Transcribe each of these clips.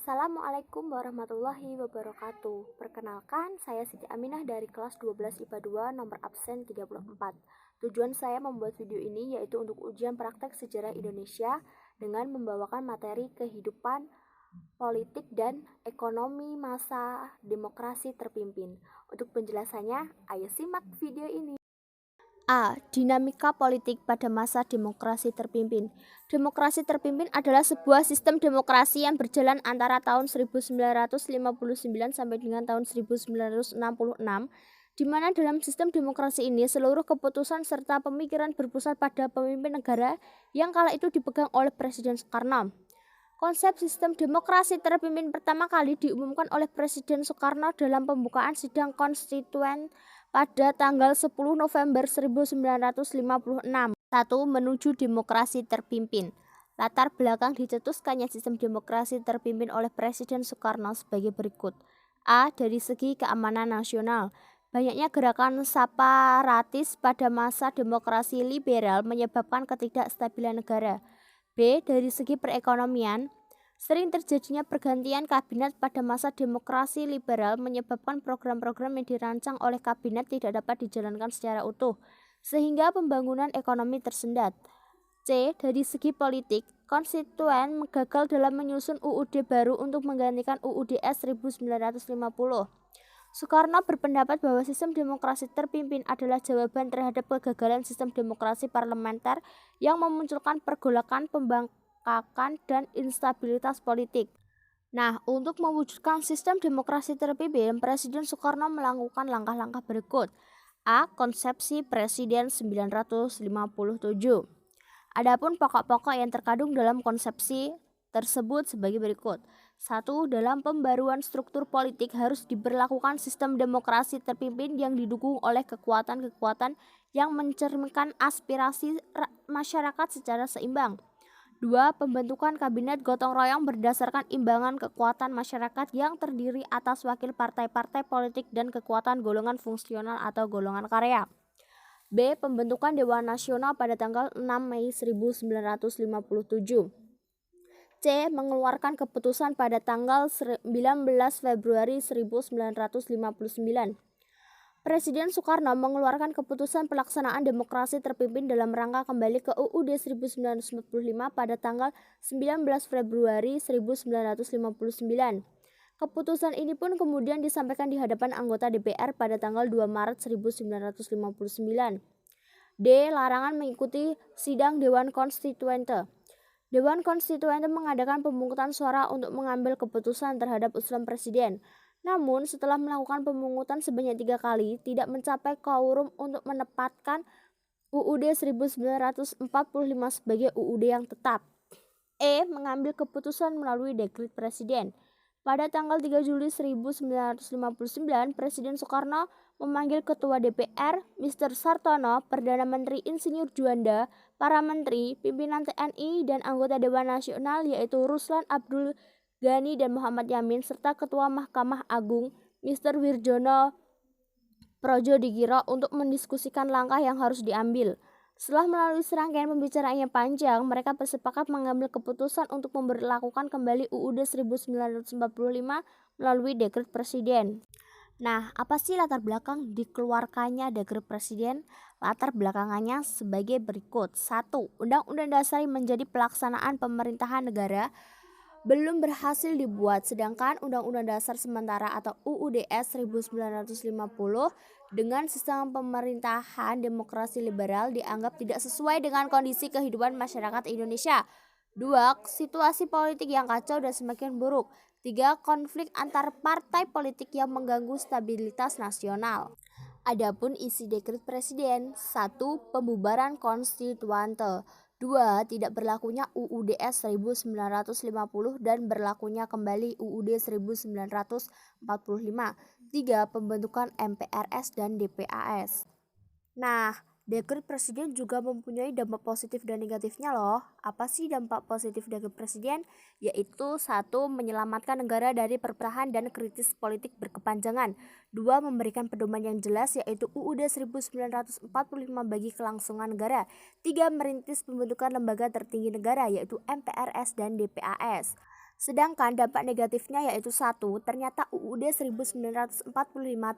Assalamualaikum warahmatullahi wabarakatuh. Perkenalkan, saya Siti Aminah dari kelas 12 IPA 2 nomor absen 34. Tujuan saya membuat video ini yaitu untuk ujian praktek sejarah Indonesia dengan membawakan materi kehidupan politik dan ekonomi masa demokrasi terpimpin. Untuk penjelasannya, ayo simak video ini. A. Dinamika politik pada masa demokrasi terpimpin. Demokrasi terpimpin adalah sebuah sistem demokrasi yang berjalan antara tahun 1959 sampai dengan tahun 1966, di mana dalam sistem demokrasi ini seluruh keputusan serta pemikiran berpusat pada pemimpin negara yang kala itu dipegang oleh Presiden Soekarno. Konsep sistem demokrasi terpimpin pertama kali diumumkan oleh Presiden Soekarno dalam pembukaan sidang konstituen pada tanggal 10 November 1956. 1. Menuju demokrasi terpimpin. Latar belakang dicetuskannya sistem demokrasi terpimpin oleh Presiden Soekarno sebagai berikut. A. Dari segi keamanan nasional. Banyaknya gerakan separatis pada masa demokrasi liberal menyebabkan ketidakstabilan negara. B. Dari segi perekonomian, sering terjadinya pergantian kabinet pada masa demokrasi liberal menyebabkan program-program yang dirancang oleh kabinet tidak dapat dijalankan secara utuh, sehingga pembangunan ekonomi tersendat. C. Dari segi politik, konstituen gagal dalam menyusun UUD baru untuk menggantikan UUD-S 1950. Soekarno berpendapat bahwa sistem demokrasi terpimpin adalah jawaban terhadap kegagalan sistem demokrasi parlementer yang memunculkan pergolakan, pembangkakan, dan instabilitas politik. Nah, untuk mewujudkan sistem demokrasi terpimpin, Presiden Soekarno melakukan langkah-langkah berikut. A. Konsepsi Presiden 1957. Adapun pokok-pokok yang terkandung dalam konsepsi tersebut sebagai berikut. 1. Dalam pembaruan struktur politik harus diberlakukan sistem demokrasi terpimpin yang didukung oleh kekuatan-kekuatan yang mencerminkan aspirasi masyarakat secara seimbang. 2. Pembentukan kabinet gotong royong berdasarkan imbangan kekuatan masyarakat yang terdiri atas wakil partai-partai politik dan kekuatan golongan fungsional atau golongan karya. B. Pembentukan Dewan Nasional pada tanggal 6 Mei 1957. C. Mengeluarkan keputusan pada tanggal 19 Februari 1959. Presiden Soekarno mengeluarkan keputusan pelaksanaan demokrasi terpimpin dalam rangka kembali ke UUD 1945 pada tanggal 19 Februari 1959. Keputusan ini pun kemudian disampaikan di hadapan anggota DPR pada tanggal 2 Maret 1959. D. Larangan mengikuti sidang Dewan Konstituente. Dewan Konstituente mengadakan pemungutan suara untuk mengambil keputusan terhadap usulan presiden. Namun setelah melakukan pemungutan sebanyak 3 kali, tidak mencapai quorum untuk menetapkan UUD 1945 sebagai UUD yang tetap. E. Mengambil keputusan melalui dekret presiden. Pada tanggal 3 Juli 1959, Presiden Soekarno memanggil Ketua DPR, Mr. Sartono, Perdana Menteri Insinyur Juanda, para menteri, pimpinan TNI, dan anggota Dewan Nasional yaitu Ruslan Abdul Ghani dan Muhammad Yamin, serta Ketua Mahkamah Agung, Mr. Wirjono Projodikiro untuk mendiskusikan langkah yang harus diambil. Setelah melalui serangkaian pembicaraan yang panjang, mereka bersepakat mengambil keputusan untuk memberlakukan kembali UUD 1945 melalui dekret presiden. Nah, apa sih latar belakang dikeluarkannya dekret presiden? Latar belakangannya sebagai berikut. 1. Undang-Undang Dasar menjadi pelaksanaan pemerintahan negara belum berhasil dibuat, sedangkan Undang-Undang Dasar Sementara atau UUD-S 1950 dengan sistem pemerintahan demokrasi liberal dianggap tidak sesuai dengan kondisi kehidupan masyarakat Indonesia. 2. Situasi politik yang kacau dan semakin buruk. 3. Konflik antar partai politik yang mengganggu stabilitas nasional. Adapun isi dekret presiden. 1. Pembubaran konstituante. 2. Tidak berlakunya UUD-S 1950 dan berlakunya kembali UUD 1945. 3. Pembentukan MPRS dan DPAS. Nah, dekret presiden juga mempunyai dampak positif dan negatifnya loh. Apa sih dampak positif dekret presiden? Yaitu 1. Menyelamatkan negara dari perpecahan dan kritis politik berkepanjangan. 2. Memberikan pedoman yang jelas yaitu UUD 1945 bagi kelangsungan negara. 3. Merintis pembentukan lembaga tertinggi negara yaitu MPRS dan DPAS. Sedangkan dampak negatifnya yaitu 1. Ternyata UUD 1945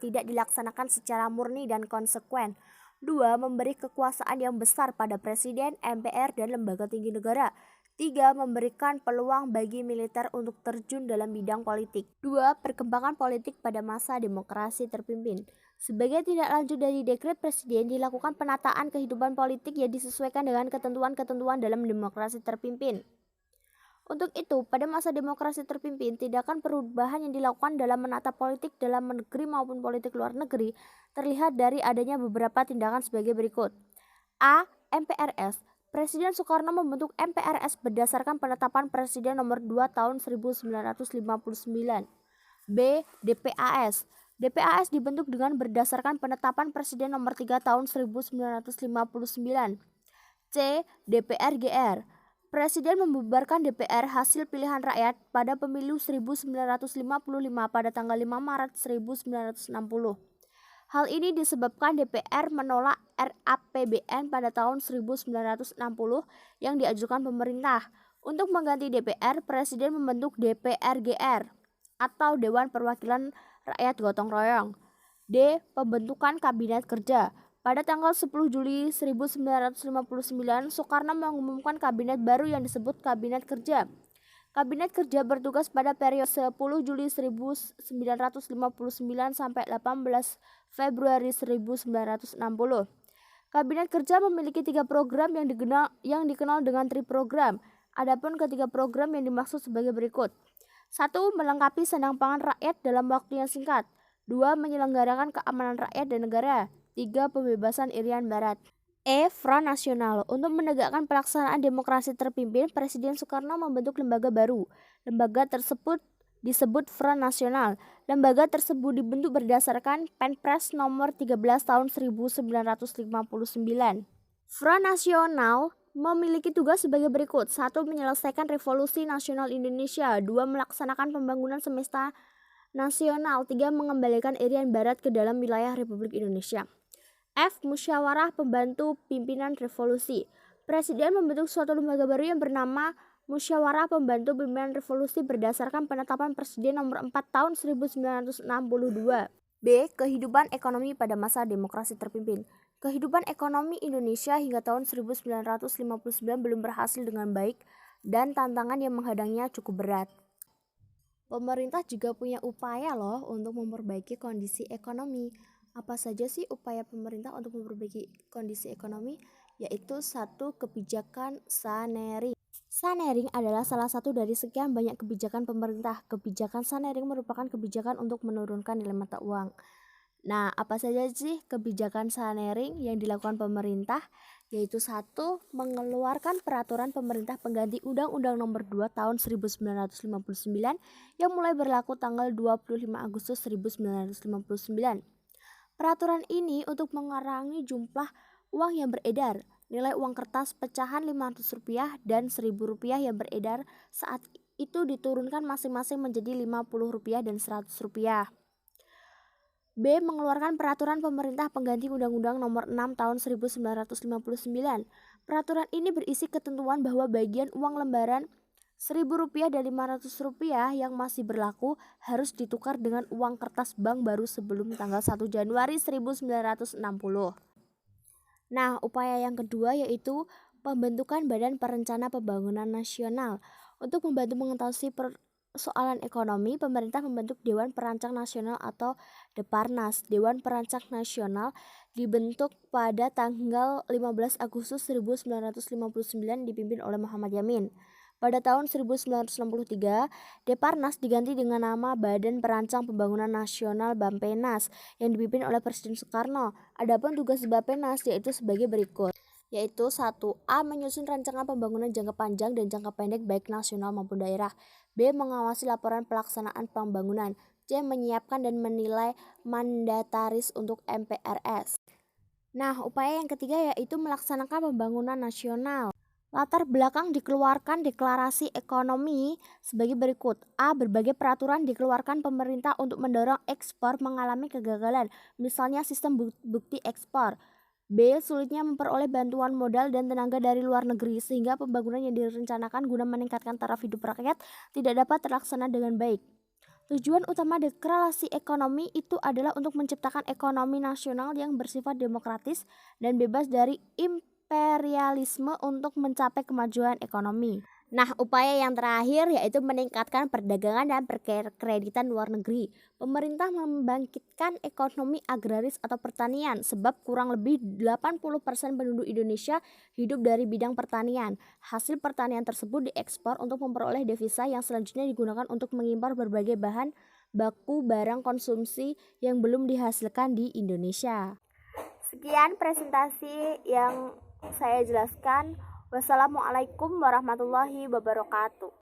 tidak dilaksanakan secara murni dan konsekuen. 2. Memberi kekuasaan yang besar pada Presiden, MPR, dan lembaga tinggi negara. 3. Memberikan peluang bagi militer untuk terjun dalam bidang politik. 2. Perkembangan politik pada masa demokrasi terpimpin. Sebagai tindak lanjut dari dekret presiden, dilakukan penataan kehidupan politik yang disesuaikan dengan ketentuan-ketentuan dalam demokrasi terpimpin. Untuk itu, pada masa demokrasi terpimpin, tindakan perubahan yang dilakukan dalam menata politik dalam negeri maupun politik luar negeri terlihat dari adanya beberapa tindakan sebagai berikut. A. MPRS. Presiden Soekarno membentuk MPRS berdasarkan penetapan Presiden nomor 2 tahun 1959. B. DPAS. DPAS dibentuk dengan berdasarkan penetapan Presiden nomor 3 tahun 1959. C. DPRGR. Presiden membubarkan DPR hasil pilihan rakyat pada pemilu 1955 pada tanggal 5 Maret 1960. Hal ini disebabkan DPR menolak RAPBN pada tahun 1960 yang diajukan pemerintah. Untuk mengganti DPR, Presiden membentuk DPRGR atau Dewan Perwakilan Rakyat Gotong Royong. D. Pembentukan Kabinet Kerja. Pada tanggal 10 Juli 1959, Soekarno mengumumkan kabinet baru yang disebut Kabinet Kerja. Kabinet Kerja bertugas pada periode 10 Juli 1959 sampai 18 Februari 1960. Kabinet Kerja memiliki 3 program yang dikenal dengan triprogram. Adapun ketiga program yang dimaksud sebagai berikut. 1. Melengkapi sandang pangan rakyat dalam waktu yang singkat. 2. Menyelenggarakan keamanan rakyat dan negara. 3. Pembebasan Irian Barat. Front Nasional. Untuk menegakkan pelaksanaan demokrasi terpimpin, Presiden Soekarno membentuk lembaga baru. Lembaga tersebut disebut Front Nasional. Lembaga tersebut dibentuk berdasarkan Perpres nomor 13 tahun 1959. Front Nasional memiliki tugas sebagai berikut. 1. Menyelesaikan Revolusi Nasional Indonesia. 2. Melaksanakan pembangunan semesta nasional. 3. Mengembalikan Irian Barat ke dalam wilayah Republik Indonesia. F. Musyawarah Pembantu Pimpinan Revolusi. Presiden membentuk suatu lembaga baru yang bernama Musyawarah Pembantu Pimpinan Revolusi berdasarkan penetapan Presiden nomor 4 tahun 1962. B. Kehidupan ekonomi pada masa demokrasi terpimpin. Kehidupan ekonomi Indonesia hingga tahun 1959 belum berhasil dengan baik dan tantangan yang menghadangnya cukup berat. Pemerintah juga punya upaya loh untuk memperbaiki kondisi ekonomi. Apa saja sih upaya pemerintah untuk memperbaiki kondisi ekonomi? Yaitu 1. Kebijakan Sanering. Sanering adalah salah satu dari sekian banyak kebijakan pemerintah. Kebijakan Sanering merupakan kebijakan untuk menurunkan nilai mata uang. Nah, apa saja sih kebijakan Sanering yang dilakukan pemerintah? Yaitu 1. Mengeluarkan peraturan pemerintah pengganti Undang-Undang Nomor 2 Tahun 1959 yang mulai berlaku tanggal 25 Agustus 1959. Peraturan ini untuk mengurangi jumlah uang yang beredar. Nilai uang kertas pecahan Rp500 dan Rp1.000 yang beredar saat itu diturunkan masing-masing menjadi Rp50 dan Rp100. B. Mengeluarkan peraturan pemerintah pengganti Undang-Undang Nomor 6 Tahun 1959. Peraturan ini berisi ketentuan bahwa bagian uang lembaran Rp1.000 dan Rp500 yang masih berlaku harus ditukar dengan uang kertas bank baru sebelum tanggal 1 Januari 1960. Nah, upaya yang kedua yaitu pembentukan Badan Perencana Pembangunan Nasional. Untuk membantu mengatasi persoalan ekonomi, pemerintah membentuk Dewan Perancang Nasional atau Deparnas. Dewan Perancang Nasional dibentuk pada tanggal 15 Agustus 1959 dipimpin oleh Muhammad Yamin. Pada tahun 1963, Deparnas diganti dengan nama Badan Perancang Pembangunan Nasional Bappenas yang dipimpin oleh Presiden Soekarno. Adapun tugas Bappenas yaitu sebagai berikut, yaitu 1. Menyusun rancangan pembangunan jangka panjang dan jangka pendek baik nasional maupun daerah. B. Mengawasi laporan pelaksanaan pembangunan. C. Menyiapkan dan menilai mandataris untuk MPRS. Nah, upaya yang ketiga yaitu melaksanakan pembangunan nasional. Latar belakang dikeluarkan deklarasi ekonomi sebagai berikut. A. Berbagai peraturan dikeluarkan pemerintah untuk mendorong ekspor mengalami kegagalan, misalnya sistem bukti ekspor. B. Sulitnya memperoleh bantuan modal dan tenaga dari luar negeri, sehingga pembangunan yang direncanakan guna meningkatkan taraf hidup rakyat tidak dapat terlaksana dengan baik. Tujuan utama deklarasi ekonomi itu adalah untuk menciptakan ekonomi nasional yang bersifat demokratis dan bebas dari imperialisme untuk mencapai kemajuan ekonomi. Nah, upaya yang terakhir yaitu meningkatkan perdagangan dan perkreditan luar negeri. Pemerintah membangkitkan ekonomi agraris atau pertanian sebab kurang lebih 80% penduduk Indonesia hidup dari bidang pertanian. Hasil pertanian tersebut diekspor untuk memperoleh devisa yang selanjutnya digunakan untuk mengimpor berbagai bahan baku barang konsumsi yang belum dihasilkan di Indonesia. Sekian presentasi yang saya jelaskan. Wassalamualaikum warahmatullahi wabarakatuh.